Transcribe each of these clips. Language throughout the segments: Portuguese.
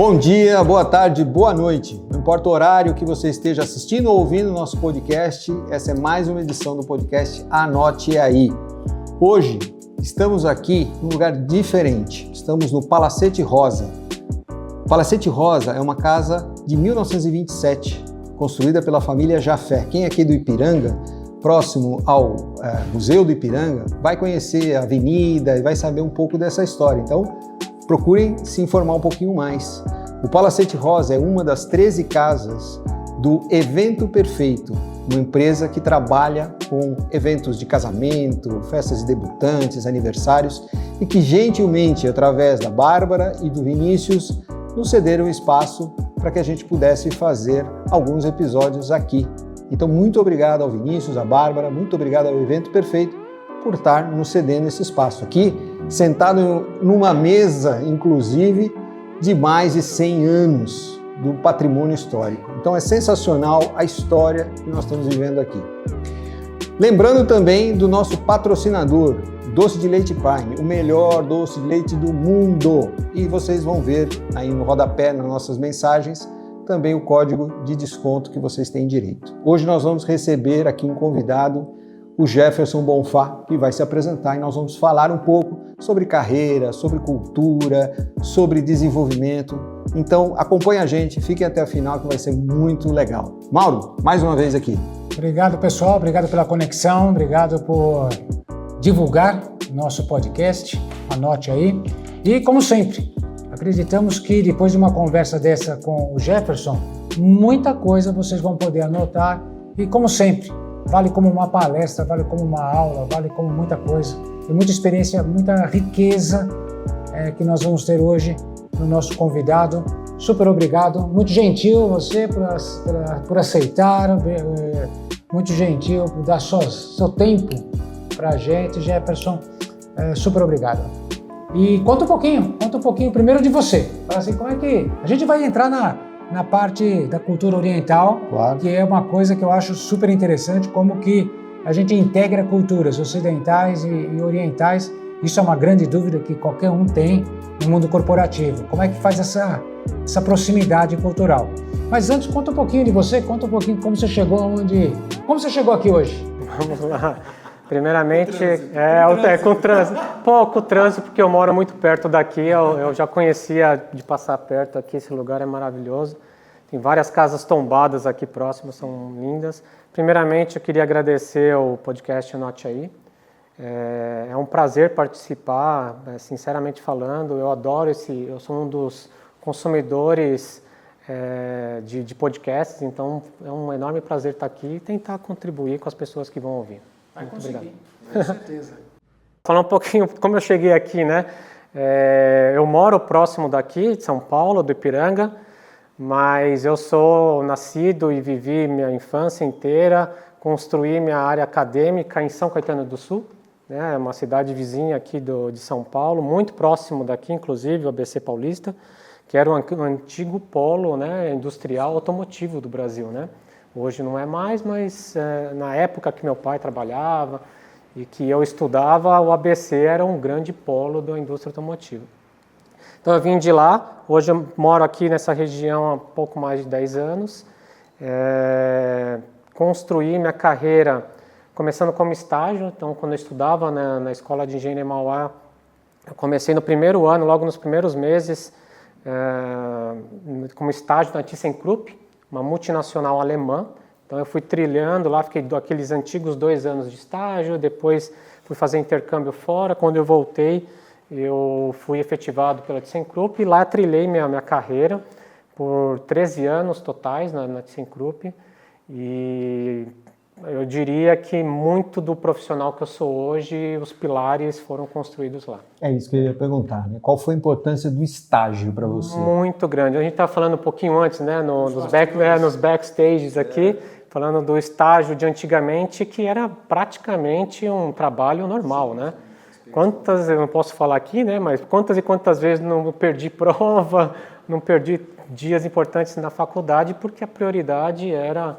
Bom dia, boa tarde, boa noite. Não importa o horário que você esteja assistindo ou ouvindo o nosso podcast, essa é mais uma edição do podcast Anote Aí. Hoje estamos aqui num lugar diferente. Estamos no Palacete Rosa. O Palacete Rosa é uma casa de 1927, construída pela família Jafé. Quem é aqui do Ipiranga, próximo ao Museu do Ipiranga, vai conhecer a avenida e vai saber um pouco dessa história. Então, procurem se informar um pouquinho mais. O Palacete Rosa é uma das 13 casas do Evento Perfeito, uma empresa que trabalha com eventos de casamento, festas de debutantes, aniversários e que gentilmente, através da Bárbara e do Vinícius, nos cederam espaço para que a gente pudesse fazer alguns episódios aqui. Então, muito obrigado ao Vinícius, à Bárbara, muito obrigado ao Evento Perfeito por estar nos cedendo esse espaço aqui, sentado numa mesa, inclusive, de mais de 100 anos do patrimônio histórico. Então é sensacional a história que nós estamos vivendo aqui. Lembrando também do nosso patrocinador, Doce de Leite Prime, o melhor doce de leite do mundo. E vocês vão ver aí no rodapé, nas nossas mensagens, também o código de desconto que vocês têm direito. Hoje nós vamos receber aqui um convidado, o Jefferson Bonfá, que vai se apresentar e nós vamos falar um pouco sobre carreira, sobre cultura, sobre desenvolvimento. Então acompanhe a gente, fiquem até o final que vai ser muito legal. Mauro, mais uma vez aqui. Obrigado, pessoal, obrigado pela conexão, obrigado por divulgar nosso podcast, anote aí. E como sempre, acreditamos que depois de uma conversa dessa com o Jefferson, muita coisa vocês vão poder anotar e como sempre, vale como uma palestra, vale como uma aula, vale como muita coisa. Tem muita experiência, muita riqueza que nós vamos ter hoje no nosso convidado. Super obrigado, muito gentil você por aceitar, muito gentil por dar seu tempo para a gente, Jefferson, super obrigado. E conta um pouquinho primeiro de você. Fala assim, como é que a gente vai entrar na parte da cultura oriental, claro, que é uma coisa que eu acho super interessante, como que a gente integra culturas ocidentais e orientais. Isso é uma grande dúvida que qualquer um tem no mundo corporativo. Como é que faz essa proximidade cultural? Mas antes, conta um pouquinho de você, conta um pouquinho como você chegou como você chegou aqui hoje. Vamos lá. Primeiramente, com trânsito. Pouco trânsito, porque eu moro muito perto daqui, eu já conhecia de passar perto aqui, esse lugar é maravilhoso. Tem várias casas tombadas aqui próximas, são lindas. Primeiramente, eu queria agradecer o podcast Anote Aí. É um prazer participar, sinceramente falando, eu adoro eu sou um dos consumidores de podcasts, então é um enorme prazer estar aqui e tentar contribuir com as pessoas que vão ouvir. Vai conseguir, com certeza. Falar um pouquinho como eu cheguei aqui, né? Eu moro próximo daqui, de São Paulo, do Ipiranga, mas eu sou nascido e vivi minha infância inteira, construí minha área acadêmica em São Caetano do Sul, né? Uma cidade vizinha aqui de São Paulo, muito próximo daqui, inclusive, o ABC Paulista, que era um antigo polo, né, industrial automotivo do Brasil, né? Hoje não é mais, mas na época que meu pai trabalhava e que eu estudava, o ABC era um grande polo da indústria automotiva. Então eu vim de lá, hoje eu moro aqui nessa região há pouco mais de 10 anos. Construí minha carreira começando como estágio, então quando eu estudava na Escola de Engenharia Mauá, eu comecei no primeiro ano, logo nos primeiros meses, como estágio na ThyssenKrupp, uma multinacional alemã. Então eu fui trilhando lá, fiquei aqueles antigos 2 anos de estágio, depois fui fazer intercâmbio fora. Quando eu voltei, eu fui efetivado pela ThyssenKrupp e lá trilhei minha carreira por 13 anos totais na ThyssenKrupp. E eu diria que muito do profissional que eu sou hoje, os pilares foram construídos lá. É isso que eu ia perguntar, né? Qual foi a importância do estágio para você? Muito grande. A gente estava falando um pouquinho antes, né, nos backstages aqui, falando do estágio de antigamente, que era praticamente um trabalho normal, né? Quantas, eu não posso falar aqui, né, mas quantas e quantas vezes não perdi prova, não perdi dias importantes na faculdade, porque a prioridade era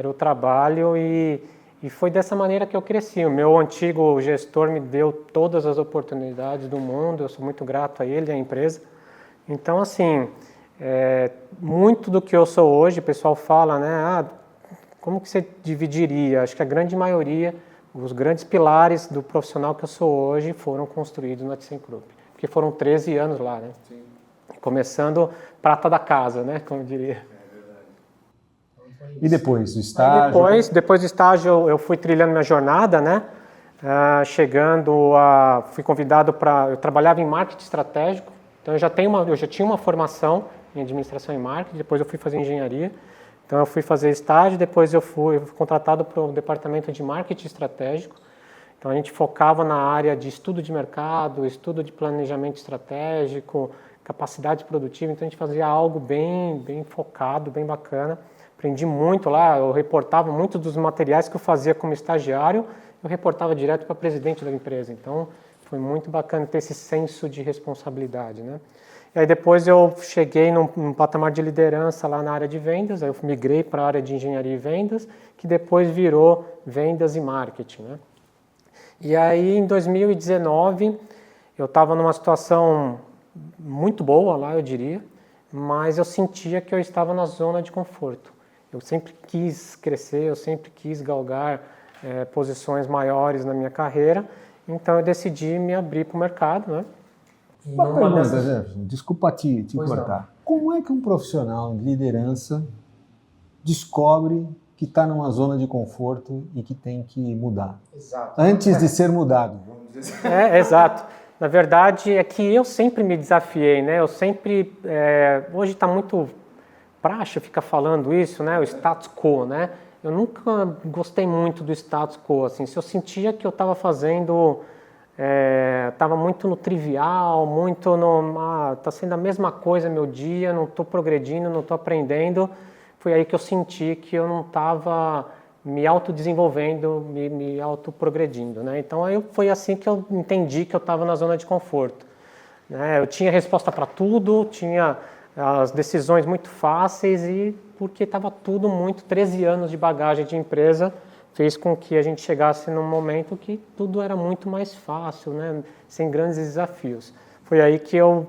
o trabalho e foi dessa maneira que eu cresci. O meu antigo gestor me deu todas as oportunidades do mundo, eu sou muito grato a ele, à empresa. Então, assim, muito do que eu sou hoje, o pessoal fala, né, como que você dividiria? Acho que a grande maioria, os grandes pilares do profissional que eu sou hoje foram construídos na ThyssenKrupp, porque foram 13 anos lá, né? Sim. Começando prata da casa, né, como eu diria. E depois do estágio? Depois do estágio eu fui trilhando minha jornada, né? Fui convidado eu trabalhava em marketing estratégico, então eu já tinha uma formação em administração e marketing, depois eu fui fazer engenharia, então eu fui fazer estágio, depois eu fui contratado para o departamento de marketing estratégico, então a gente focava na área de estudo de mercado, estudo de planejamento estratégico, capacidade produtiva, então a gente fazia algo bem focado, bem bacana. Aprendi muito lá, eu reportava muitos dos materiais que eu fazia como estagiário, eu reportava direto para o presidente da empresa, então foi muito bacana ter esse senso de responsabilidade, né? E aí depois eu cheguei num patamar de liderança lá na área de vendas, aí eu migrei para a área de engenharia e vendas, que depois virou vendas e marketing, né? E aí em 2019 eu estava numa situação muito boa lá, eu diria, mas eu sentia que eu estava na zona de conforto. Eu sempre quis crescer, eu sempre quis galgar posições maiores na minha carreira, então eu decidi me abrir para o mercado, né? Uma pergunta, Jefferson, desculpa te cortar. Como é que um profissional de liderança descobre que está numa zona de conforto e que tem que mudar? Exato. Antes de ser mudado, vamos dizer assim. Exato. Na verdade, é que eu sempre me desafiei, né? Eu sempre... hoje está muito praxe ficar falando isso, né? O status quo, né? Eu nunca gostei muito do status quo, assim. Se eu sentia que eu estava fazendo... estava muito no trivial, muito no... tá sendo a mesma coisa meu dia, não estou progredindo, não estou aprendendo. Foi aí que eu senti que eu não estava me autodesenvolvendo, me autoprogredindo, né? Então foi assim que eu entendi que eu estava na zona de conforto, né? Eu tinha resposta para tudo, tinha as decisões muito fáceis e porque estava tudo muito, 13 anos de bagagem de empresa, fez com que a gente chegasse num momento que tudo era muito mais fácil, né? Sem grandes desafios. Foi aí que eu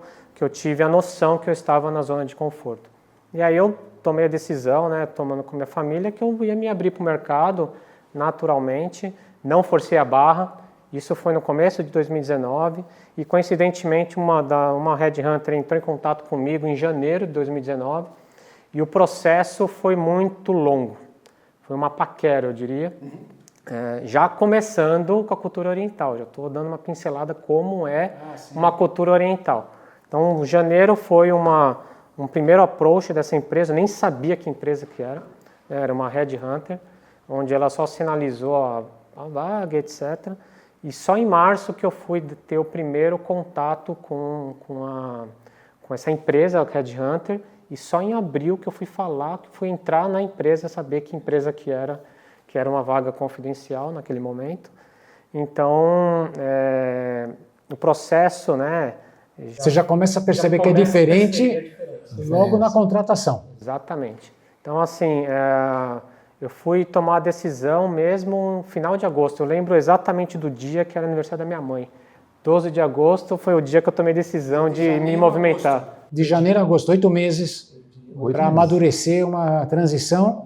tive a noção que eu estava na zona de conforto. E aí eu tomei a decisão, né, tomando com minha família, que eu ia me abrir para o mercado naturalmente, não forcei a barra. Isso foi no começo de 2019 e, coincidentemente, uma headhunter entrou em contato comigo em janeiro de 2019 e o processo foi muito longo. Foi uma paquera, eu diria, já começando com a cultura oriental. Já estou dando uma pincelada como é uma cultura oriental. Então, janeiro foi um primeiro approach dessa empresa, eu nem sabia que empresa que era uma headhunter, onde ela só sinalizou a vaga, etc. E só em março que eu fui ter o primeiro contato com essa empresa, a headhunter, e só em abril que eu fui falar, que fui entrar na empresa, saber que empresa que era uma vaga confidencial naquele momento. Então, o processo, né? Você já começa a perceber que é diferente logo na contratação. Exatamente. Então, assim, eu fui tomar a decisão mesmo no final de agosto. Eu lembro exatamente do dia que era aniversário da minha mãe. 12 de agosto foi o dia que eu tomei a decisão de me movimentar. De janeiro a agosto, 8 meses para amadurecer uma transição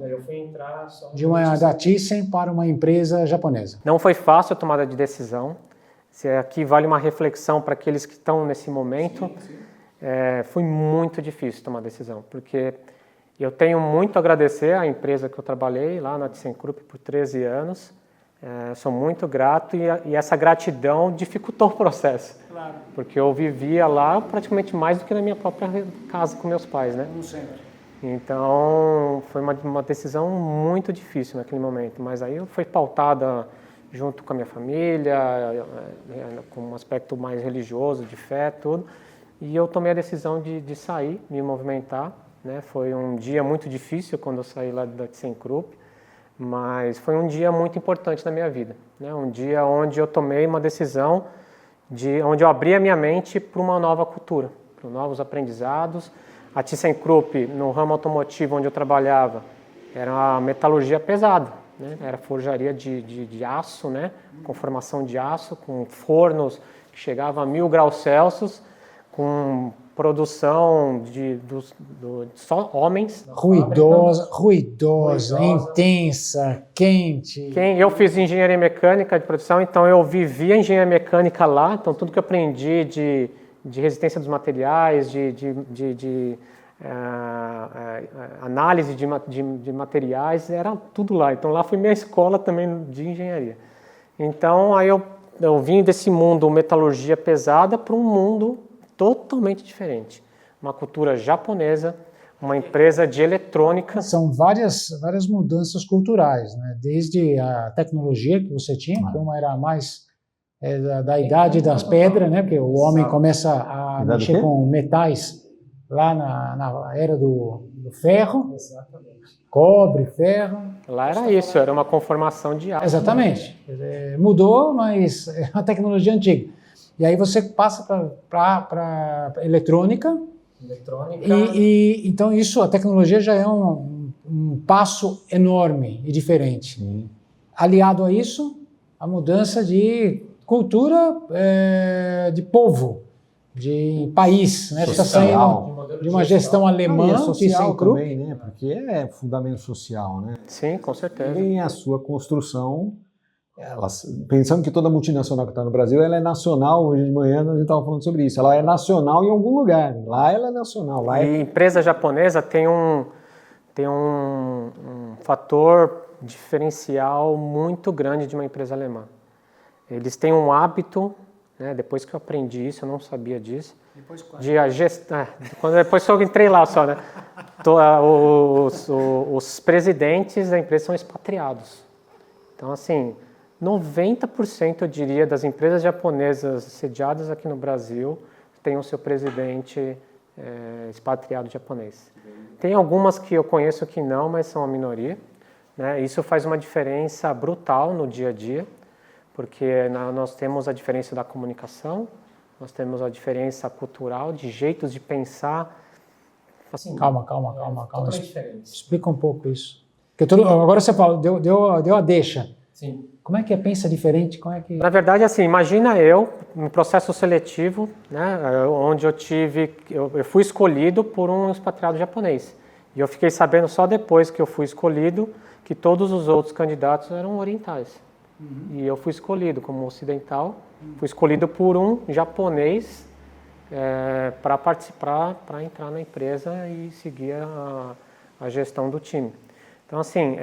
da Thyssen para uma empresa japonesa. Não foi fácil a tomada de decisão. Aqui vale uma reflexão para aqueles que estão nesse momento. Sim. Foi muito difícil tomar decisão, porque eu tenho muito a agradecer à empresa que eu trabalhei lá na ThyssenKrupp por 13 anos. Sou muito grato e essa gratidão dificultou o processo. Claro. Porque eu vivia lá praticamente mais do que na minha própria casa com meus pais, né? Como sempre. Então, foi uma decisão muito difícil naquele momento, mas aí foi pautada junto com a minha família, com um aspecto mais religioso, de fé, tudo. E eu tomei a decisão de sair, me movimentar, né? Foi um dia muito difícil quando eu saí lá da ThyssenKrupp, mas foi um dia muito importante na minha vida, né? Um dia onde eu tomei uma decisão, onde eu abri a minha mente para uma nova cultura, para novos aprendizados. A ThyssenKrupp, no ramo automotivo onde eu trabalhava, era uma metalurgia pesada, né? Era forjaria de aço, né? Com formação de aço, com fornos que chegavam a 1000 graus Celsius, com produção só homens. Ruidosa, intensa, quente. Eu fiz engenharia mecânica de produção, então eu vivi a engenharia mecânica lá, então tudo que eu aprendi de resistência dos materiais, de análise de materiais, era tudo lá. Então lá foi minha escola também de engenharia. Então aí eu vim desse mundo metalurgia pesada para um mundo totalmente diferente. Uma cultura japonesa, uma empresa de eletrônica. São várias mudanças culturais, né? Desde a tecnologia que você tinha, que uma era mais da idade das pedras, né? Porque o homem começa a mexer com metais lá na era do ferro. Exatamente. Cobre, ferro. Lá era isso, era uma conformação de aço. Exatamente. Mudou, mas é uma tecnologia antiga. E aí você passa para eletrônica. E então isso, a tecnologia já é um passo enorme e diferente. Aliado a isso, a mudança de cultura de povo, de país, né? Está saindo de uma gestão alemã, social também, né? Porque é fundamento social, né? Sim, com certeza. Tem a sua construção, pensando que toda multinacional que está no Brasil, ela é nacional. Hoje de manhã a gente estava falando sobre isso. Ela é nacional em algum lugar. Lá ela é nacional. Lá e empresa japonesa tem um fator diferencial muito grande de uma empresa alemã. Eles têm um hábito, né, depois que eu aprendi isso, eu não sabia disso, depois que eu entrei lá só, né? Os presidentes da empresa são expatriados. Então, assim, 90% eu diria das empresas japonesas sediadas aqui no Brasil têm o seu presidente expatriado japonês. Tem algumas que eu conheço que não, mas são a minoria, né? Isso faz uma diferença brutal no dia a dia, porque nós temos a diferença da comunicação, nós temos a diferença cultural, de jeitos de pensar. Assim, calma. Explica um pouco isso. Agora você fala, deu a deixa. Sim. Como é que pensa diferente? Como é que... Na verdade, assim, imagina eu, no processo seletivo, né, onde eu fui escolhido por um expatriado japonês. E eu fiquei sabendo só depois que eu fui escolhido que todos os outros candidatos eram orientais. E eu fui escolhido como ocidental, fui escolhido por um japonês para participar, para entrar na empresa e seguir a gestão do time. Então, assim,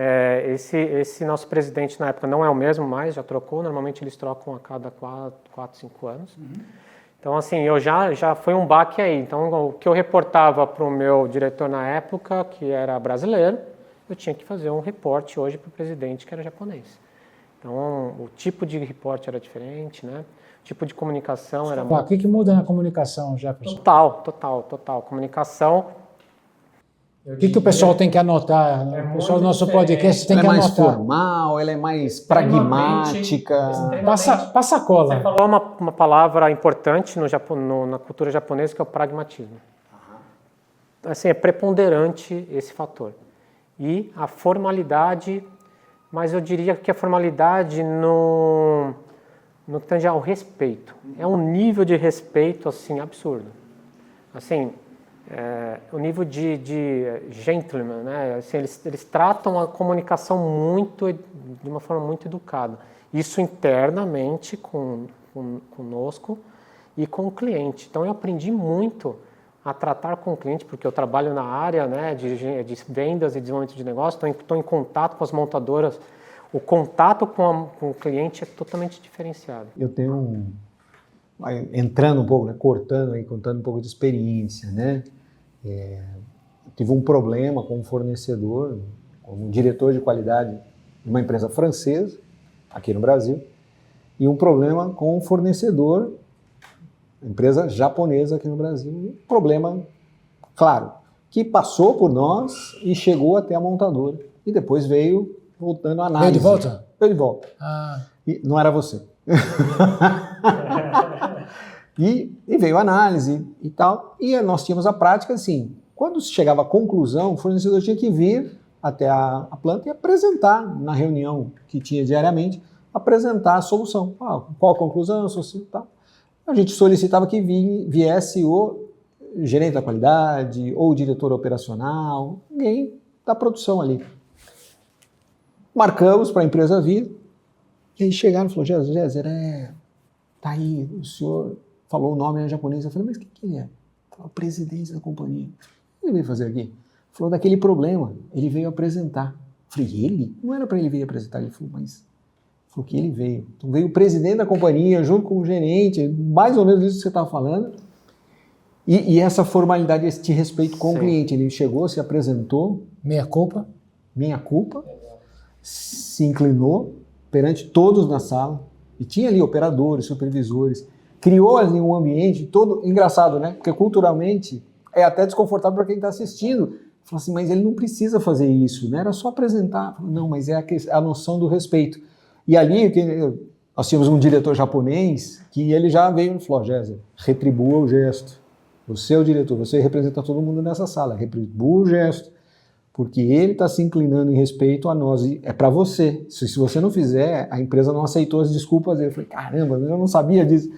esse nosso presidente na época não é o mesmo mais, já trocou, normalmente eles trocam a cada 4, 5 anos. Então, assim, já foi um baque aí. Então, o que eu reportava para o meu diretor na época, que era brasileiro, eu tinha que fazer um reporte hoje para o presidente, que era japonês. Então, o tipo de reporte era diferente, né? O tipo de comunicação era... O que muda na comunicação, Jefferson? Total. Comunicação... O que o pessoal tem que anotar? O pessoal do nosso podcast tem que anotar. Ela é mais formal, ela é mais pragmática. Passa a cola. Você falou uma palavra importante na cultura japonesa, que é o pragmatismo. Assim, é preponderante esse fator. E a formalidade, mas eu diria que a formalidade no que tange ao respeito. É um nível de respeito, assim, absurdo. Assim... o nível de gentleman, né? Assim, eles tratam a comunicação de uma forma muito educada. Isso internamente conosco e com o cliente. Então eu aprendi muito a tratar com o cliente, porque eu trabalho na área, né, de vendas e desenvolvimento de negócio, estou em contato com as montadoras. O contato com o cliente é totalmente diferenciado. Eu tenho entrando um pouco, né, contando um pouco de experiência, né? Tive um problema com um fornecedor, como diretor de qualidade de uma empresa francesa, aqui no Brasil, e um problema com um fornecedor, empresa japonesa aqui no Brasil. Um problema, claro, que passou por nós e chegou até a montadora. E depois veio voltando a análise. Veio de volta? Veio de volta. E não era você. E veio a análise e tal, e nós tínhamos a prática assim, quando se chegava à conclusão, o fornecedor tinha que vir até a planta e apresentar, na reunião que tinha diariamente, apresentar a solução. Qual a conclusão, tal. A gente solicitava que viesse o gerente da qualidade ou diretor operacional, alguém da produção ali. Marcamos para a empresa vir, e aí chegaram e falaram, Géser, tá aí, o senhor falou o nome em japonês. Eu falei, mas o que ele é? O presidente da companhia. O que ele veio fazer aqui? Falou daquele problema, ele veio apresentar. Eu falei, ele? Não era para ele vir apresentar. Ele falou, mas falou que ele veio. Então veio o presidente da companhia, junto com o gerente, mais ou menos isso que você estava falando. E essa formalidade, esse respeito com o cliente. Ele chegou, se apresentou. Meia culpa. Se inclinou perante todos na sala. E tinha ali operadores, supervisores. Criou ali um ambiente todo engraçado, né? Porque culturalmente é até desconfortável para quem está assistindo. Falou assim, mas ele não precisa fazer isso, né? Era só apresentar. Não, mas é a noção do respeito. E ali nós tínhamos um diretor japonês que ele já veio e falou, Géser, retribua o gesto. Você é o diretor, você representa todo mundo nessa sala, retribua o gesto. Porque ele está se inclinando em respeito a nós. E é para você. Se você não fizer, a empresa não aceitou as desculpas dele. Eu falei, caramba, eu não sabia disso.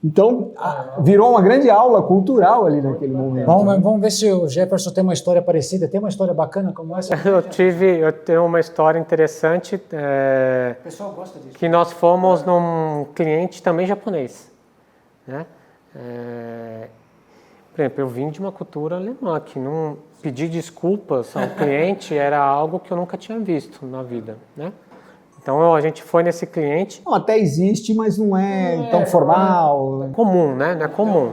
Então, virou uma grande aula cultural ali naquele momento. Vamos ver se o Jefferson tem uma história parecida. Tem uma história bacana como essa? Eu tenho uma história interessante. O pessoal gosta disso. Que nós fomos num cliente também japonês. Né? Por exemplo, eu vim de uma cultura alemã, que não pedir desculpas ao cliente era algo que eu nunca tinha visto na vida. Né? Então a gente foi nesse cliente. Não, até existe, mas não é tão formal. É comum, né? Não é comum.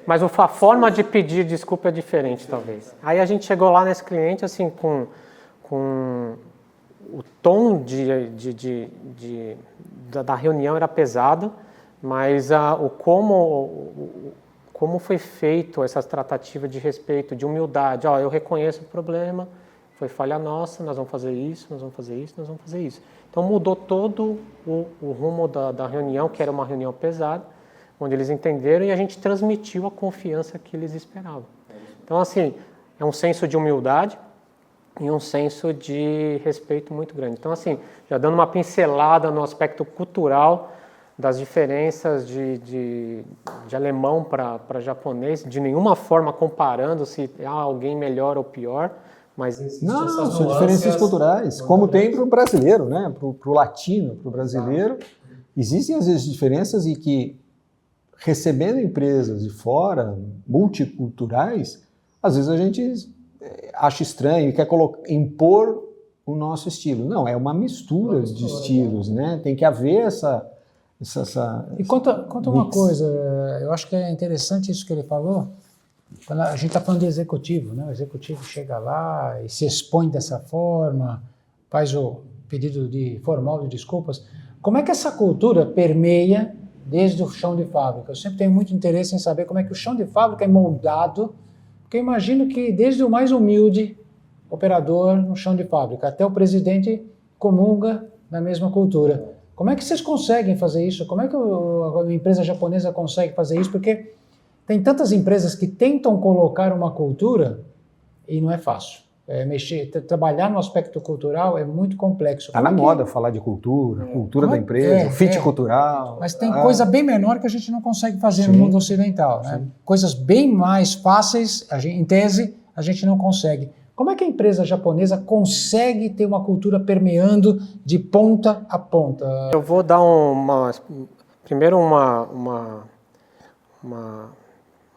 Mas a forma de pedir desculpa é diferente, talvez. Aí a gente chegou lá nesse cliente, assim, com o tom da reunião era pesado, mas como foi feito essa tratativa de respeito, de humildade. Eu reconheço o problema. Foi falha nossa, nós vamos fazer isso, nós vamos fazer isso, nós vamos fazer isso. Então mudou todo o rumo da reunião, que era uma reunião pesada, onde eles entenderam e a gente transmitiu a confiança que eles esperavam. Então, assim, é um senso de humildade e um senso de respeito muito grande. Então, assim, já dando uma pincelada no aspecto cultural das diferenças de alemão para japonês, de nenhuma forma comparando se alguém melhor ou pior, mas não, são diferenças culturais, como tem para o brasileiro, né? Para o latino, para o brasileiro. Existem às vezes diferenças e que, recebendo empresas de fora, multiculturais, às vezes a gente acha estranho e quer impor o nosso estilo. Não, é uma mistura de estilos, né? Tem que haver essa E conta uma coisa, eu acho que é interessante isso que ele falou. Quando a gente está falando de executivo, né? O executivo chega lá e se expõe dessa forma, faz o pedido formal de desculpas. Como é que essa cultura permeia desde o chão de fábrica? Eu sempre tenho muito interesse em saber como é que o chão de fábrica é moldado, porque eu imagino que desde o mais humilde operador no chão de fábrica até o presidente comunga na mesma cultura. Como é que vocês conseguem fazer isso? Como é que a empresa japonesa consegue fazer isso? Porque tem tantas empresas que tentam colocar uma cultura e não é fácil. Trabalhar no aspecto cultural é muito complexo. Está na moda falar de cultura da empresa, fit cultural. Mas tem coisa bem menor que a gente não consegue fazer no mundo ocidental. Né? Coisas bem mais fáceis, em tese, a gente não consegue. Como é que a empresa japonesa consegue ter uma cultura permeando de ponta a ponta? Eu vou dar primeiro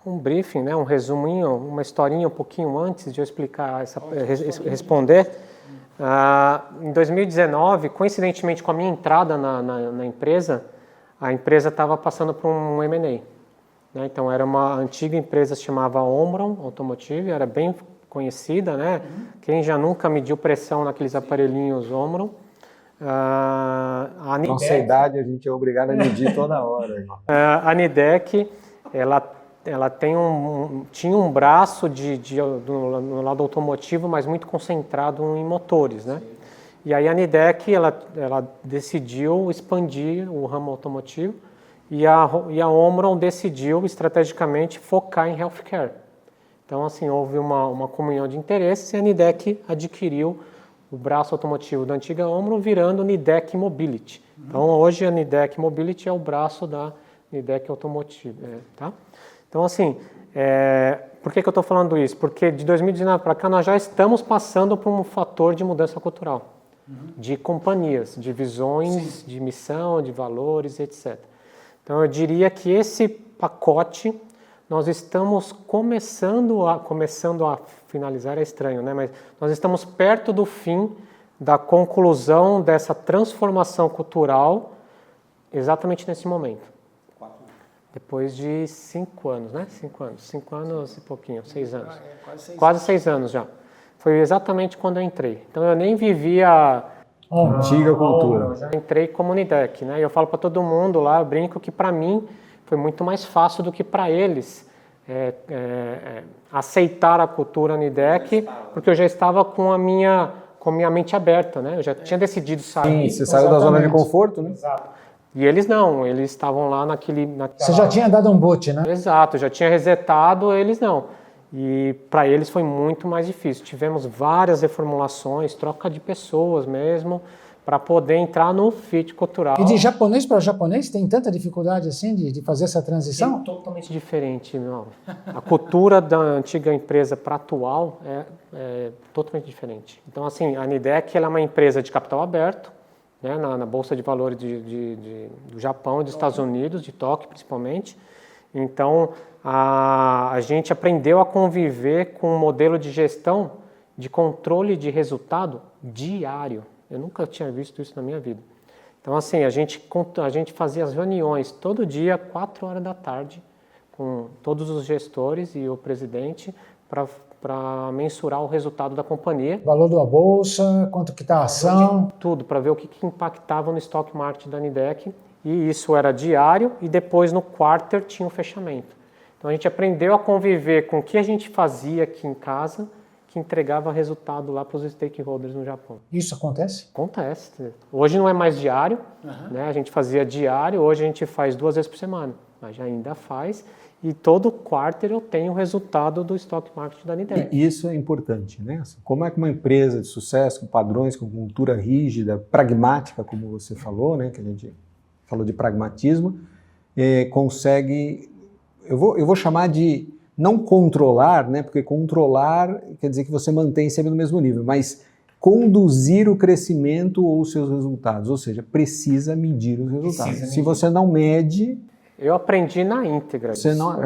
um briefing, né, um resuminho, uma historinha um pouquinho antes de eu explicar, responder. Em 2019, coincidentemente com a minha entrada na empresa, a empresa estava passando por um M&A. Né? Então, era uma antiga empresa que se chamava Omron Automotive, era bem conhecida, né? Quem já nunca mediu pressão naqueles aparelhinhos Omron? Nossa idade a gente é obrigado a medir toda hora. A Nidec, ela tinha um braço no lado automotivo, mas muito concentrado em motores, né? E aí a Nidec, ela decidiu expandir o ramo automotivo e a Omron decidiu estrategicamente focar em healthcare. Então, assim, houve uma comunhão de interesses e a Nidec adquiriu o braço automotivo da antiga Omron, virando Nidec Mobility. Então, hoje a Nidec Mobility é o braço da Nidec Automotive. Tá? Então, assim, Por que eu estou falando isso? Porque de 2019 para cá nós já estamos passando por um fator de mudança cultural, de companhias, de visões, de missão, de valores, etc. Então eu diria que esse pacote nós estamos começando a finalizar, é estranho, né? Mas nós estamos perto do fim da conclusão dessa transformação cultural exatamente nesse momento. Depois de 5 anos, né? 5 anos e pouquinho, 6 anos. Quase 6 anos já. Foi exatamente quando eu entrei. Então eu nem vivia antiga cultura. Eu já entrei como Nidec, né? E eu falo para todo mundo lá, eu brinco que para mim foi muito mais fácil do que para eles aceitar a cultura Nidec, porque eu já estava com a minha mente aberta, né? Eu já tinha decidido sair. Sim, você saiu da zona de conforto, né? Exato. E eles não, eles estavam lá Você já tinha dado um boot, né? Exato, já tinha resetado, eles não. E para eles foi muito mais difícil. Tivemos várias reformulações, troca de pessoas mesmo, para poder entrar no fit cultural. E de japonês para japonês tem tanta dificuldade assim de fazer essa transição? É totalmente diferente, não. A cultura da antiga empresa para a atual é totalmente diferente. Então, assim, a Nidec ela é uma empresa de capital aberto, né, na Bolsa de Valores do Japão e dos Estados Unidos, de Tóquio principalmente. Então, a gente aprendeu a conviver com um modelo de gestão de controle de resultado diário. Eu nunca tinha visto isso na minha vida. Então, assim, a gente fazia as reuniões todo dia, 4 horas da tarde, com todos os gestores e o presidente, para mensurar o resultado da companhia. Valor da bolsa, quanto que está a ação. Tudo, para ver o que impactava no stock market da Nidec. E isso era diário e depois no quarter tinha o fechamento. Então a gente aprendeu a conviver com o que a gente fazia aqui em casa, que entregava resultado lá para os stakeholders no Japão. Isso acontece? Acontece. Hoje não é mais diário, né? A gente fazia diário, hoje a gente faz 2 vezes por semana, mas ainda faz. E todo quarter eu tenho o resultado do stock market da Nidec. E isso é importante, né? Como é que uma empresa de sucesso, com padrões, com cultura rígida, pragmática, como você falou, né? Que a gente falou de pragmatismo, consegue, eu vou chamar de não controlar, né? Porque controlar quer dizer que você mantém sempre no mesmo nível, mas conduzir o crescimento ou os seus resultados, ou seja, precisa medir os resultados. Se você não mede... Eu aprendi na íntegra. Você não,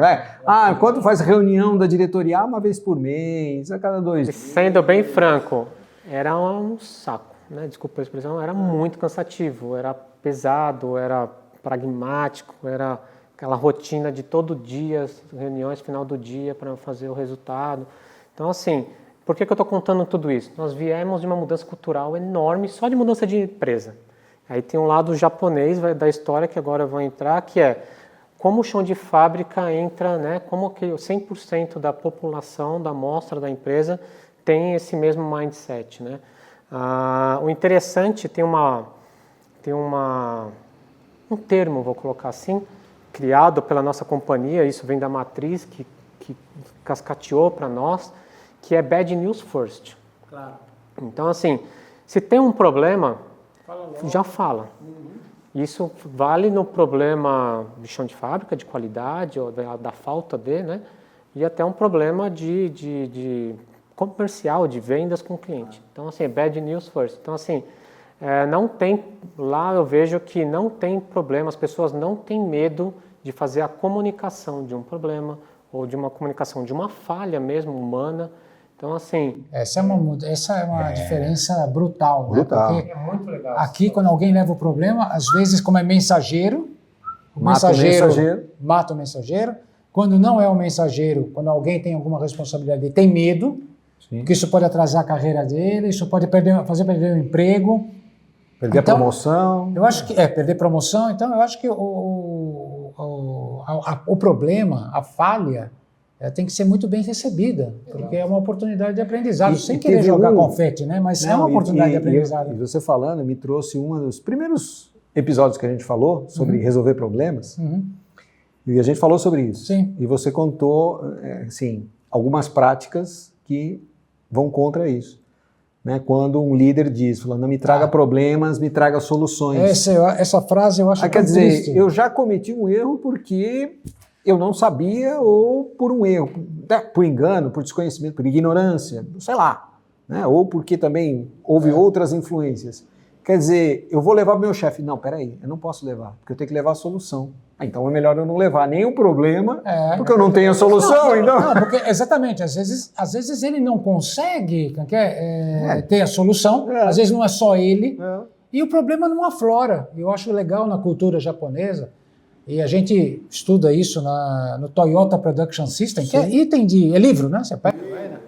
quando faz reunião da diretoria, uma vez por mês, a cada 2 dias. Sendo bem franco, era um saco, né? Desculpa a expressão, era muito cansativo, era pesado, era pragmático, era aquela rotina de todo dia, reuniões final do dia para fazer o resultado. Então, assim, por que eu estou contando tudo isso? Nós viemos de uma mudança cultural enorme, só de mudança de empresa. Aí tem um lado japonês da história que agora eu vou entrar, que é como o chão de fábrica entra, né? Como que 100% da população, da amostra da empresa tem esse mesmo mindset, né? O interessante, tem um termo, vou colocar assim, criado pela nossa companhia, isso vem da matriz que cascateou para nós, que é bad news first. Claro. Então, assim, se tem um problema, já fala. Isso vale no problema de chão de fábrica, de qualidade, ou da falta de, né? E até um problema de comercial, de vendas com o cliente. Então, assim, bad news first. Então, assim, não tem, lá eu vejo que não tem problema, as pessoas não têm medo de fazer a comunicação de um problema, ou de uma comunicação de uma falha mesmo, humana. Então, assim... Essa é uma diferença brutal, né? Brutal. Porque é muito legal. aqui, quando alguém leva o problema, às vezes, como é mensageiro, Mata o mata o mensageiro. Quando não é o mensageiro, quando alguém tem alguma responsabilidade, ele tem medo, que isso pode atrasar a carreira dele, isso pode fazer perder o emprego. Perder a promoção. Eu acho que perder promoção. Então, eu acho que o problema, a falha, tem que ser muito bem recebida, porque é uma oportunidade de aprendizado, sem querer jogar confete, né? Mas é uma oportunidade de aprendizado. E você falando, me trouxe um dos primeiros episódios que a gente falou sobre resolver problemas, e a gente falou sobre isso. Sim. E você contou, assim, algumas práticas que vão contra isso. Né? Quando um líder diz, falando, não me traga problemas, me traga soluções. Essa frase eu acho quer dizer, triste. eu já cometi um erro porque eu não sabia ou por um erro, por engano, por desconhecimento, por ignorância, sei lá, né? Ou porque também houve outras influências. Quer dizer, eu vou levar o meu chefe. Não, peraí, eu não posso levar, porque eu tenho que levar a solução. Então é melhor eu não levar nem o problema, porque eu não tenho a solução. Não, porque exatamente, às vezes ele não consegue ter a solução, às vezes não é só ele, e o problema não aflora. Eu acho legal na cultura japonesa, e a gente estuda isso no Toyota Production System, que é item é livro, né? Você pega.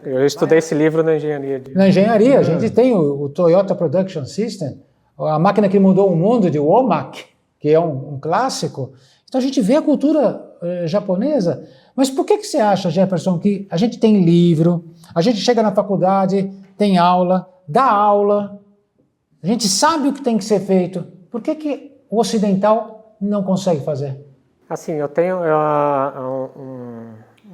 Eu estudei esse livro na engenharia. Na engenharia, a gente tem o Toyota Production System, a máquina que mudou o mundo de Womack, que é um clássico. Então a gente vê a cultura japonesa, mas por que você acha, Jefferson, que a gente tem livro, a gente chega na faculdade, tem aula, dá aula, a gente sabe o que tem que ser feito, por que o ocidental não consegue fazer? Assim, eu tenho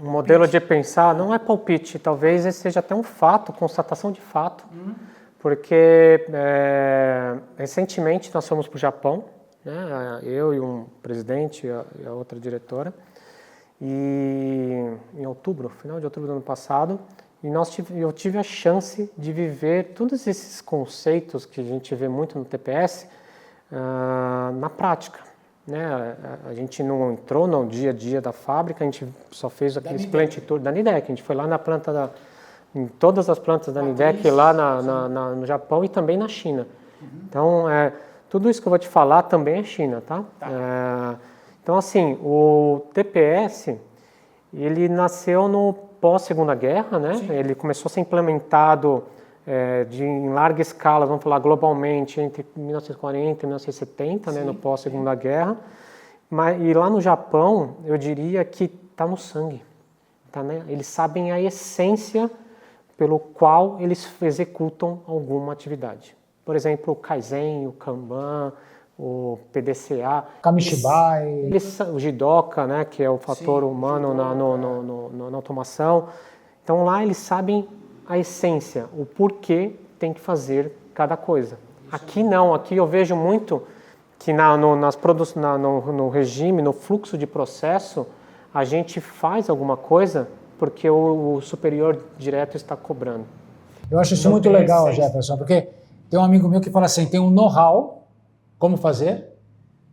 um modelo de pensar, não é palpite, talvez esse seja até um fato, constatação de fato, porque recentemente nós fomos para o Japão, né, eu e um presidente e a outra diretora, e em outubro, final de outubro do ano passado, e eu tive a chance de viver todos esses conceitos que a gente vê muito no TPS na prática. Né? A gente não entrou no dia a dia da fábrica, a gente só fez aquele plant tour da Nidec, a gente foi lá na planta, em todas as plantas da Nidec lá no Japão e também na China. Então, tudo isso que eu vou te falar também é China, tá? Então, assim, o TPS, ele nasceu no pós-Segunda Guerra, né? Sim. Ele começou a ser implementado em larga escala, vamos falar globalmente, entre 1940 e 1970, né? No pós-Segunda Guerra. E lá no Japão, eu diria que está no sangue, tá, né? Eles sabem a essência pelo qual eles executam alguma atividade. Por exemplo, o Kaizen, o Kanban, o PDCA. Kamishibai. O Jidoka, né, que é o fator humano na automação. Então lá eles sabem a essência, o porquê tem que fazer cada coisa. Aqui não, aqui eu vejo muito que no regime, no fluxo de processo, a gente faz alguma coisa porque o superior direto está cobrando. Eu acho isso muito legal, Jefferson, porque tem um amigo meu que fala assim, tem um know-how, como fazer,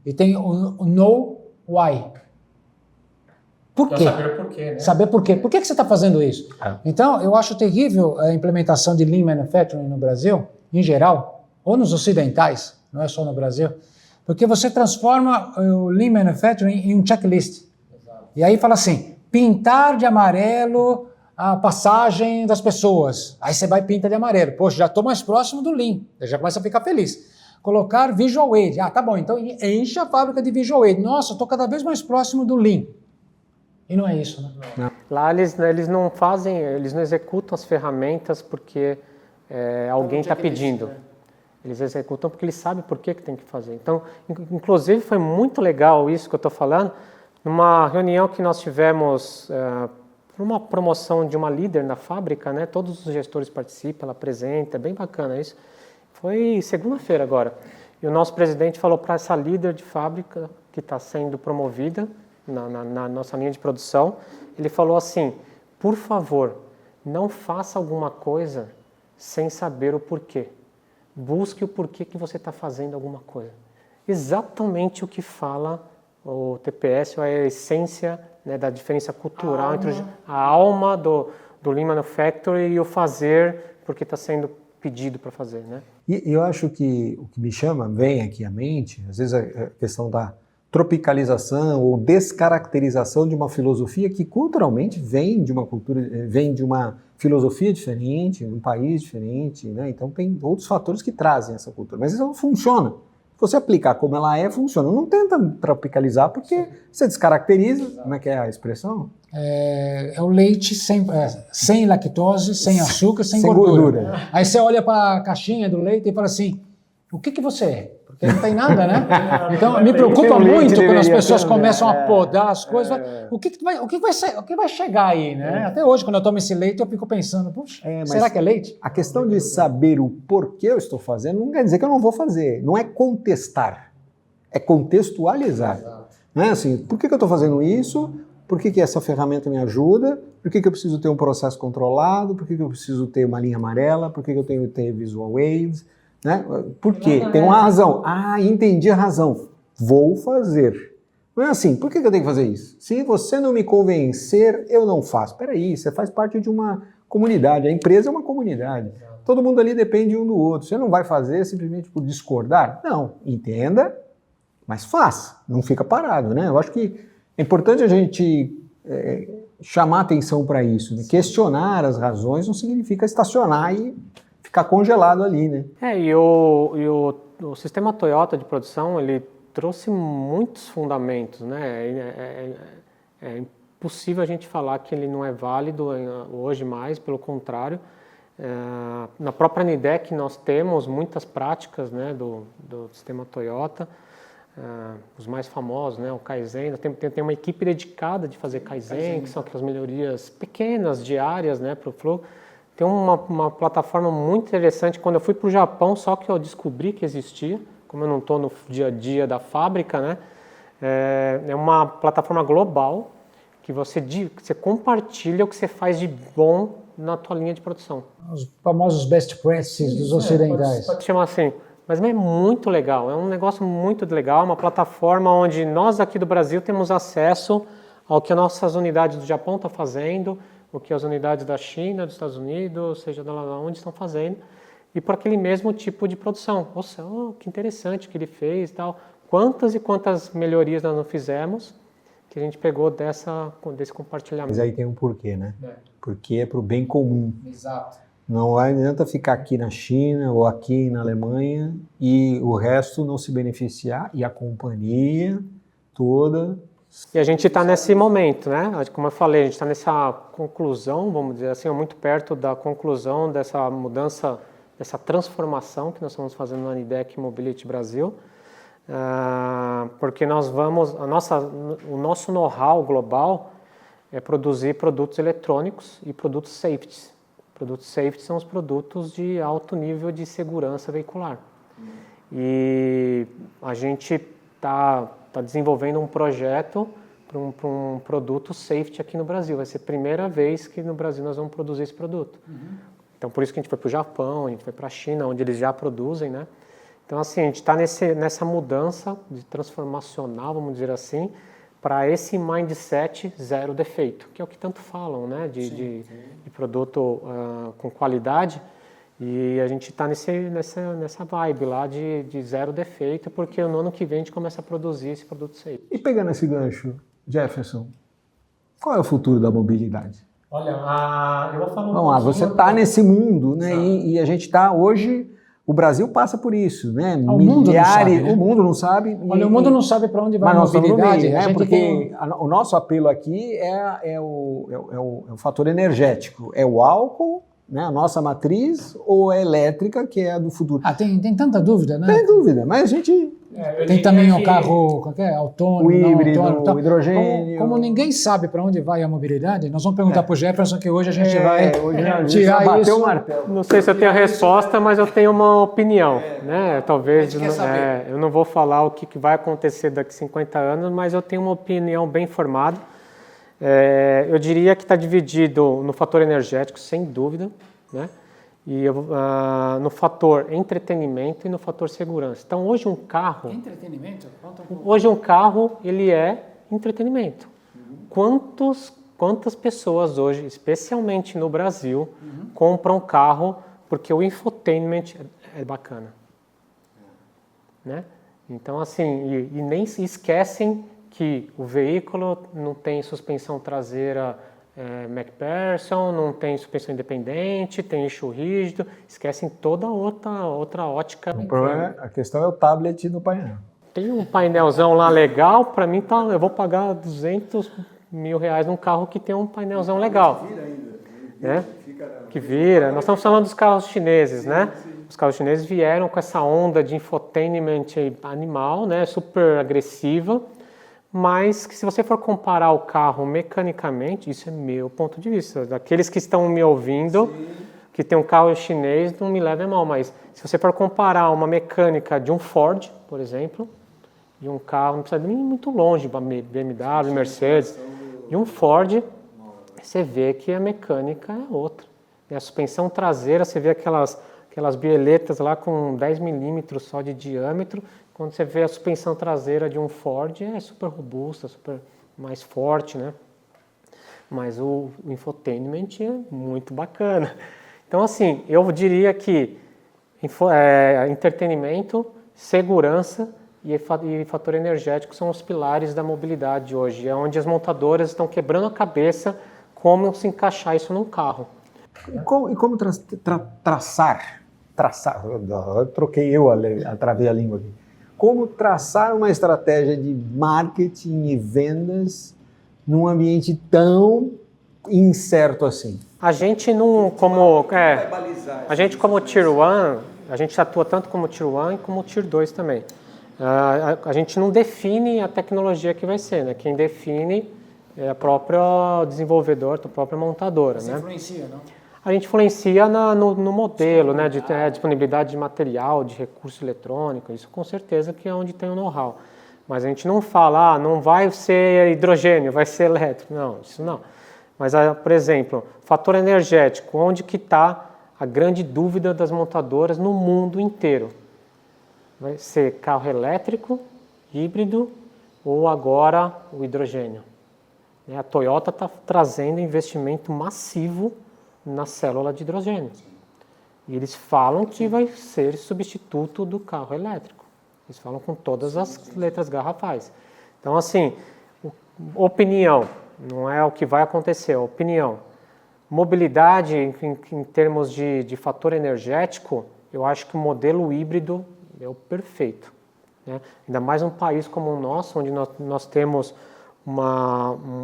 e tem o know-why. Por quê? Saber o porquê, né? Saber por quê. Por que você está fazendo isso? Então, eu acho terrível a implementação de Lean Manufacturing no Brasil, em geral, ou nos ocidentais, não é só no Brasil, porque você transforma o Lean Manufacturing em um checklist. Exato. E aí fala assim, pintar de amarelo a passagem das pessoas. Aí você vai e pinta de amarelo. Poxa, já estou mais próximo do Lean. Você já começa a ficar feliz. Colocar Visual Aid. Tá bom, então enche a fábrica de Visual Aid. Nossa, estou cada vez mais próximo do Lean. E não é isso, né? Não. Lá eles não fazem, eles não executam as ferramentas porque alguém está pedindo. Né? Eles executam porque eles sabem por que tem que fazer. Então, inclusive, foi muito legal isso que eu estou falando. Numa reunião que nós tivemos... uma promoção de uma líder na fábrica, né? Todos os gestores participam, ela apresenta, é bem bacana isso. Foi segunda-feira agora. E o nosso presidente falou para essa líder de fábrica que está sendo promovida na nossa linha de produção, ele falou assim, por favor, não faça alguma coisa sem saber o porquê. Busque o porquê que você está fazendo alguma coisa. Exatamente o que fala o TPS, a essência, né, da diferença cultural entre a alma do Lean Manufacturing e o fazer porque está sendo pedido para fazer, né? E eu acho que o que me vem aqui à mente, às vezes a questão da tropicalização ou descaracterização de uma filosofia que culturalmente vem de uma cultura, vem de uma filosofia diferente, de um país diferente, né? Então tem outros fatores que trazem essa cultura, mas isso não funciona. Se você aplicar como ela funciona. Não tenta tropicalizar, porque você descaracteriza. Como é que é a expressão? É o leite sem lactose, sem açúcar, sem gordura. Aí você olha para a caixinha do leite e fala assim, o que você é? Porque não tem nada, né? Então me preocupa muito quando as pessoas começam a podar as coisas. O que vai chegar aí, né? Até hoje, quando eu tomo esse leite, eu fico pensando, puxa, será que é leite? A questão de saber o porquê eu estou fazendo não quer dizer que eu não vou fazer. Não é contestar, é contextualizar. Não é assim, por que eu estou fazendo isso? por que essa ferramenta me ajuda, por que eu preciso ter um processo controlado, por que eu preciso ter uma linha amarela, por que eu tenho que ter Visual Waves, né? Por quê? Tem uma razão. Ah, entendi a razão. Vou fazer. Não é assim, por que eu tenho que fazer isso? Se você não me convencer, eu não faço. Espera aí, você faz parte de uma comunidade, a empresa é uma comunidade. Todo mundo ali depende um do outro. Você não vai fazer simplesmente por discordar? Não, entenda, mas faça, não fica parado, né? Eu acho que é importante a gente chamar atenção para isso, né? Questionar as razões não significa estacionar e ficar congelado ali, né? E o sistema Toyota de produção, ele trouxe muitos fundamentos, né? É impossível a gente falar que ele não é válido hoje mais, pelo contrário. Na própria Nidec nós temos muitas práticas, né, do sistema Toyota, os mais famosos, né, o Kaizen. Tem uma equipe dedicada de fazer Kaizen, que são aquelas melhorias pequenas, diárias, né, para o flow. Tem uma plataforma muito interessante. Quando eu fui para o Japão, só que eu descobri que existia, como eu não estou no dia a dia da fábrica, né, é uma plataforma global que você compartilha o que você faz de bom na tua linha de produção. Os famosos best practices dos ocidentais. Pode chamar assim, mas é muito legal, é um negócio muito legal, uma plataforma onde nós aqui do Brasil temos acesso ao que as nossas unidades do Japão estão fazendo, o que as unidades da China, dos Estados Unidos, seja de lá onde estão fazendo, e por aquele mesmo tipo de produção. Nossa, que interessante que ele fez e tal. Quantas e quantas melhorias nós não fizemos que a gente pegou desse compartilhamento. Mas aí tem um porquê, né? Porque é para o bem comum. Exato. Não adianta ficar aqui na China ou aqui na Alemanha e o resto não se beneficiar e a companhia toda. E a gente está nesse momento, né? Como eu falei, a gente está nessa conclusão, vamos dizer assim, muito perto da conclusão dessa mudança, dessa transformação que nós estamos fazendo na Nidec Mobility Brasil. Porque o nosso know-how global é produzir produtos eletrônicos e produtos safety. Produtos safety são os produtos de alto nível de segurança veicular. E a gente está desenvolvendo um projeto para um produto safety aqui no Brasil. Vai ser a primeira vez que no Brasil nós vamos produzir esse produto. Então, por isso que a gente foi para o Japão, a gente foi para a China, onde eles já produzem, né? Então, assim, a gente está nessa mudança de transformacional, vamos dizer assim, para esse mindset zero defeito, que é o que tanto falam, né, de produto com qualidade, e a gente está nessa vibe lá de zero defeito, porque no ano que vem a gente começa a produzir esse produto safe. E pegando esse gancho, Jefferson, qual é o futuro da mobilidade? Olha, eu vou falar Vamos lá, você está nesse mundo, né, e a gente está hoje... O Brasil passa por isso, né? O mundo não sabe, né? O mundo não sabe. Olha, o mundo não sabe para onde vai a mobilidade. Né? Porque o nosso apelo aqui é o fator energético. É o álcool, né? A nossa matriz, ou é elétrica, que é a do futuro. Tem tanta dúvida, né? Tem dúvida, mas a gente... Tem também o carro autônomo, o híbrido, autônomo, o hidrogênio. Como ninguém sabe para onde vai a mobilidade, nós vamos perguntar para o Jefferson que hoje a gente vai tirar bater isso. O martelo. Não sei se eu tenho a resposta, mas eu tenho uma opinião. Né? Talvez eu não vou falar o que vai acontecer daqui a 50 anos, mas eu tenho uma opinião bem formada. Eu diria que está dividido no fator energético, sem dúvida, né? E no fator entretenimento e no fator segurança. Então, hoje um carro... Entretenimento? Hoje um carro, ele é entretenimento. Quantas pessoas hoje, especialmente no Brasil, compram carro porque o infotainment é bacana? Né? Então, assim, e nem se esquecem que o veículo não tem suspensão traseira MacPherson, não tem suspensão independente, tem eixo rígido, esquecem toda outra ótica. O problema, a questão é o tablet no painel. Tem um painelzão lá legal, para mim eu vou pagar 200 mil reais num carro que tem um painelzão legal. Que vira ainda. Né? Que vira. Nós estamos falando dos carros chineses, né? Os carros chineses vieram com essa onda de infotainment animal, né? Super agressiva. Mas que se você for comparar o carro mecanicamente, isso é meu ponto de vista, daqueles que estão me ouvindo, que tem um carro chinês, não me levem mal, mas se você for comparar uma mecânica de um Ford, por exemplo, de um carro, não precisa ir muito longe, BMW, Mercedes, de um Ford, você vê que a mecânica é outra. E a suspensão traseira, você vê aquelas bieletas lá com 10 milímetros só de diâmetro. Quando você vê a suspensão traseira de um Ford, é super robusta, super mais forte, né? Mas o infotainment é muito bacana. Então, assim, eu diria que entretenimento, segurança e fator energético são os pilares da mobilidade hoje. É onde as montadoras estão quebrando a cabeça como se encaixar isso num carro. E como traçar, eu troquei travei a língua aqui. Como traçar uma estratégia de marketing e vendas num ambiente tão incerto assim? A gente não, a gente como Tier 1, a gente atua tanto como Tier 1 como Tier 2 também. A gente não define a tecnologia que vai ser, né? Quem define é a própria desenvolvedora, a própria montadora. Você né? influencia, não? A gente influencia no modelo, né, de disponibilidade de material, de recurso eletrônico, isso com certeza que é onde tem o know-how. Mas a gente não fala, não vai ser hidrogênio, vai ser elétrico. Não, isso não. Mas, por exemplo, fator energético, onde que está a grande dúvida das montadoras no mundo inteiro? Vai ser carro elétrico, híbrido ou agora o hidrogênio? A Toyota está trazendo investimento massivo na célula de hidrogênio. E eles falam que vai ser substituto do carro elétrico. Eles falam com todas as letras garrafais. Então, assim, opinião, não é o que vai acontecer, é opinião. Mobilidade, em termos de fator energético, eu acho que o modelo híbrido é o perfeito. Né? Ainda mais um país como o nosso, onde nós temos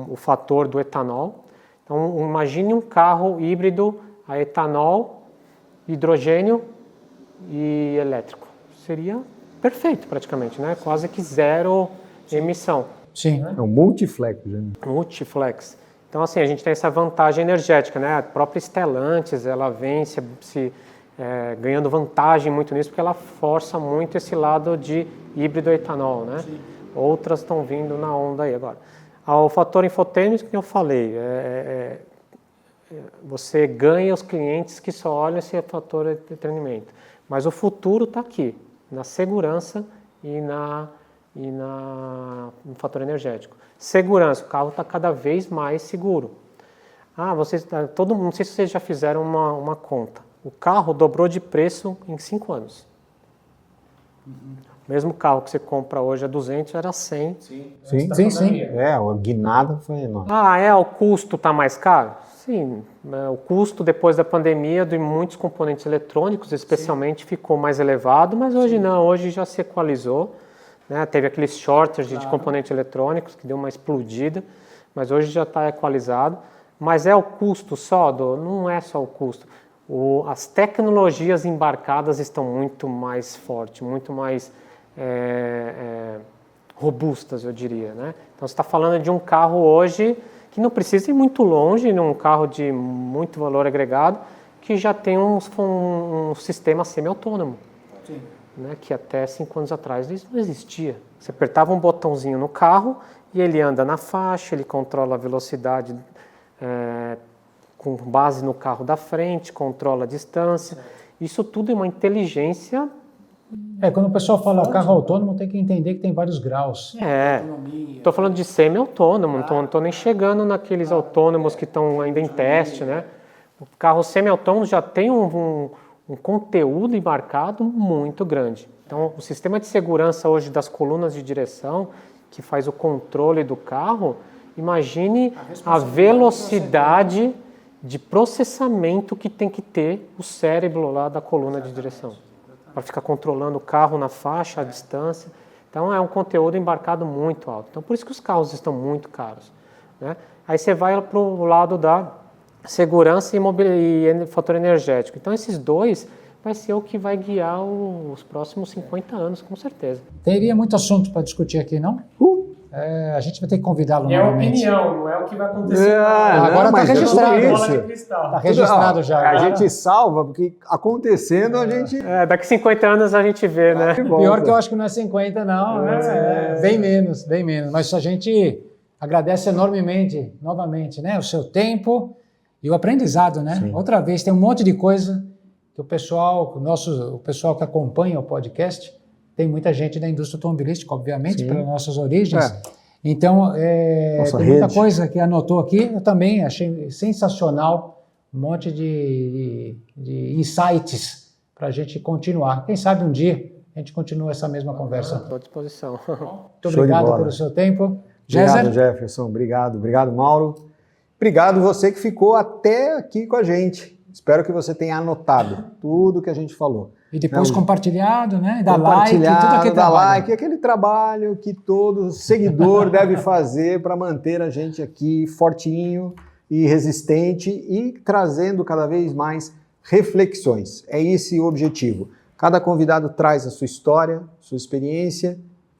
o fator do etanol. Então, imagine um carro híbrido a etanol, hidrogênio e elétrico. Seria perfeito, praticamente, né? Quase que zero emissão. Sim. É um multiflex. Né? Multiflex. Então, assim, a gente tem essa vantagem energética, né? A própria Stellantis, ela vem ganhando vantagem muito nisso, porque ela força muito esse lado de híbrido a etanol, né? Sim. Outras estão vindo na onda aí agora. O fator infotainment que eu falei, você ganha os clientes que só olham esse fator de entretenimento. Mas o futuro está aqui, na segurança e no fator energético. Segurança, o carro está cada vez mais seguro. Não sei se vocês já fizeram uma conta. O carro dobrou de preço em 5 anos. O mesmo carro que você compra hoje a 200 era 100. Sim. A guinada foi enorme. O custo está mais caro? Sim, o custo depois da pandemia de muitos componentes eletrônicos, especialmente, ficou mais elevado, mas hoje não, hoje já se equalizou. Né? Teve aqueles shortage de componentes eletrônicos que deu uma explodida, mas hoje já está equalizado. Mas é o custo só? Não é só o custo. As tecnologias embarcadas estão muito mais fortes, muito mais robustas, eu diria. Né? Então, você está falando de um carro hoje que não precisa ir muito longe, num carro de muito valor agregado, que já tem um sistema semi-autônomo, né? Que até 5 anos atrás isso não existia. Você apertava um botãozinho no carro e ele anda na faixa, ele controla a velocidade com base no carro da frente, controla a distância. Isso tudo é uma inteligência. Quando o pessoal fala carro autônomo, tem que entender que tem vários graus. Estou falando de semi-autônomo, não estou nem chegando naqueles autônomos que estão ainda em teste, né? O carro semi-autônomo já tem um conteúdo embarcado muito grande. Então, o sistema de segurança hoje das colunas de direção, que faz o controle do carro, imagine a velocidade de processamento que tem que ter o cérebro lá da coluna de direção, para ficar controlando o carro na faixa, a distância. Então, é um conteúdo embarcado muito alto. Então, por isso que os carros estão muito caros. Né? Aí você vai para o lado da segurança e fator energético. Então, esses dois vai ser o que vai guiar os próximos 50 anos, com certeza. Teria muito assunto para discutir aqui, não? A gente vai ter que convidá-lo novamente. É opinião, não é o que vai acontecer. Agora está registrado. Está registrado já. A gente salva, porque acontecendo a gente... Daqui 50 anos a gente vê, né? Pior que eu acho que não é 50, não. Bem menos. Mas se a gente agradece enormemente, novamente, né, o seu tempo e o aprendizado, né? Sim. Outra vez, tem um monte de coisa que o pessoal que acompanha o podcast, tem muita gente da indústria automobilística, obviamente, Sim. pelas nossas origens. Então, tem muita coisa que anotou aqui, eu também achei sensacional, um monte de insights para a gente continuar. Quem sabe um dia a gente continua essa mesma conversa. Estou à disposição. Muito obrigado pelo seu tempo. Obrigado, Jefferson. Obrigado, Mauro. Obrigado você que ficou até aqui com a gente. Espero que você tenha anotado tudo que a gente falou. E depois compartilhado, né? Dá like, aquele trabalho que todo seguidor deve fazer para manter a gente aqui fortinho e resistente e trazendo cada vez mais reflexões. É esse o objetivo. Cada convidado traz a sua história, sua experiência,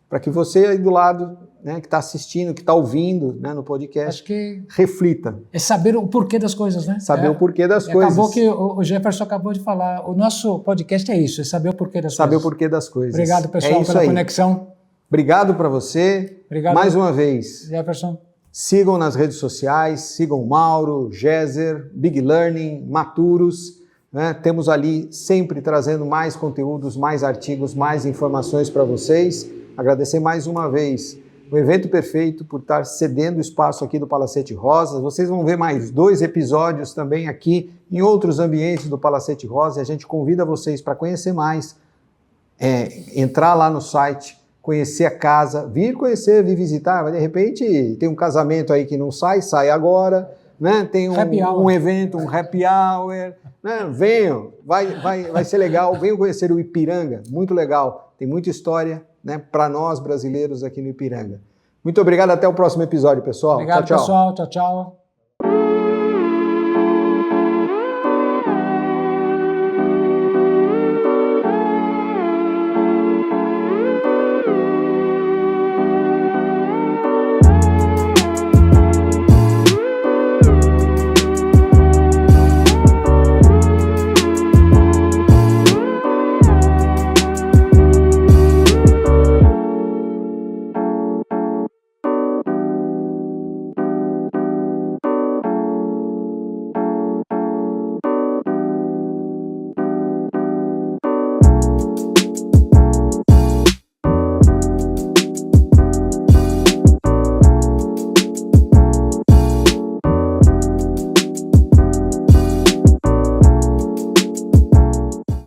para que você aí do lado, né, que está assistindo, que está ouvindo, né, no podcast, acho que reflita. É saber o porquê das coisas, né? Saber o porquê das coisas. Acabou que o Jefferson acabou de falar. O nosso podcast é isso, é saber o porquê das coisas. Saber o porquê das coisas. Obrigado, pessoal, pela conexão. Obrigado para você. Obrigado. Mais uma vez. Jefferson. Sigam nas redes sociais, sigam Mauro, Géser, Big Learning, Maturos. Né? Temos ali sempre trazendo mais conteúdos, mais artigos, mais informações para vocês. Agradecer mais uma vez o Evento Perfeito por estar cedendo o espaço aqui do Palacete Rosa. Vocês vão ver mais 2 episódios também aqui em outros ambientes do Palacete Rosa. E a gente convida vocês para conhecer mais, entrar lá no site, conhecer a casa, vir conhecer, vir visitar. Mas de repente tem um casamento aí que não sai agora, né? Tem um evento, um happy hour. Né? Venham, vai ser legal. Venham conhecer o Ipiranga, muito legal. Tem muita história, né, para nós brasileiros aqui no Ipiranga. Muito obrigado, até o próximo episódio, pessoal. Obrigado, tchau, tchau. pessoal. Tchau, tchau.